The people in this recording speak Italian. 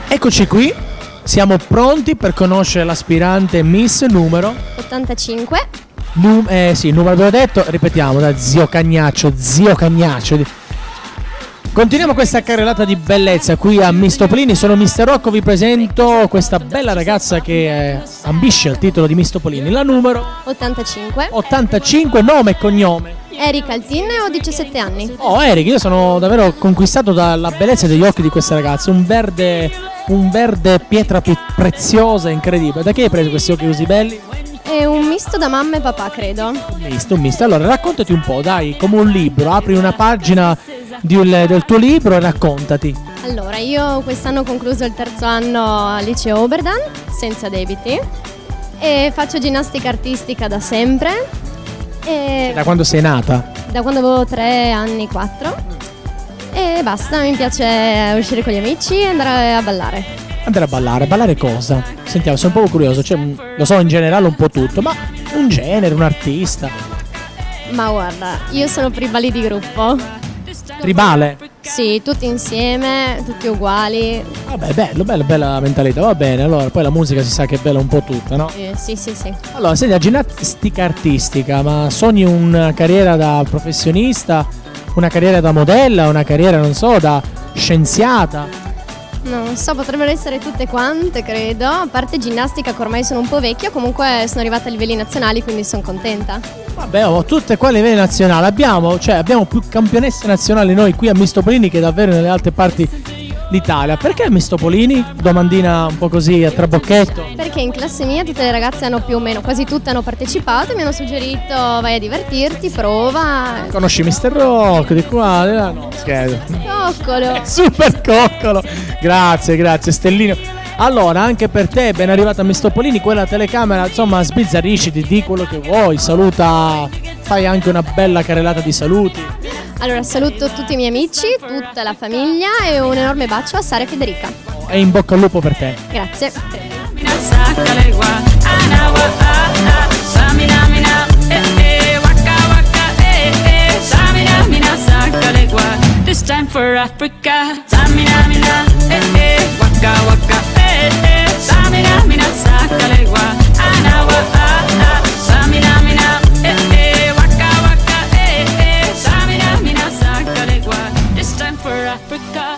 Eccoci qui, siamo pronti per conoscere l'aspirante Miss numero 85. Sì, il numero abbiamo detto, ripetiamo, da zio Cagnaccio. Continuiamo questa carrellata di bellezza qui a Miss Topolini. Sono Mister Rocco, vi presento questa bella ragazza che ambisce al titolo di Miss Topolini, la numero 85. nome e cognome. Erika Altin, ho 17 anni. Oh Eric, io sono davvero conquistato dalla bellezza degli occhi di questa ragazza, un verde pietra preziosa, incredibile. Da che hai preso questi occhi così belli? È un misto da mamma e papà, credo. Un misto. Allora raccontati un po', dai, come un libro, apri una pagina del tuo libro e raccontati. Allora, io quest'anno ho concluso il terzo anno al liceo Oberdan, senza debiti, e faccio ginnastica artistica da sempre. Da quando sei nata? Da quando avevo 3 anni, 4. E basta, mi piace uscire con gli amici e andare a ballare. Ballare cosa? Sentiamo, sono un po' curioso, cioè, lo so in generale un po' tutto, ma un genere, un artista. Ma guarda, io sono per i balli di gruppo. Tribale? Sì, tutti insieme, tutti uguali. Vabbè, bella mentalità, va bene, allora poi la musica si sa che è bella un po' tutta, no? Sì. Allora, senti, la ginnastica artistica, ma sogni una carriera da professionista, una carriera da modella, una carriera, non so, da scienziata? Non so, potrebbero essere tutte quante, credo. A parte ginnastica, che ormai sono un po' vecchia, comunque sono arrivata a livelli nazionali, quindi sono contenta. Vabbè, tutte qua a livelli nazionali. Abbiamo più campionesse nazionali noi qui a Miss Topolini che davvero nelle altre parti d'Italia. Perché Miss Topolini? Domandina un po' così a trabocchetto. Perché in classe mia tutte le ragazze hanno più o meno, quasi tutte hanno partecipato e mi hanno suggerito vai a divertirti, prova. Conosci Mister Rock di qua? No, scherzo. Coccolo. Super coccolo. Grazie Stellino. Allora, anche per te, ben arrivata a Miss Topolini, quella telecamera, insomma, sbizzarrisciti, di quello che vuoi, saluta, fai anche una bella carrellata di saluti. Allora, saluto tutti i miei amici, tutta la famiglia e un enorme bacio a Sara e Federica. E in bocca al lupo per te. Grazie. This time for Africa. Samina mina, waka waka, samina mina sakalegua. Anawa samina mina, waka waka, samina mina sakalegua. This time for Africa.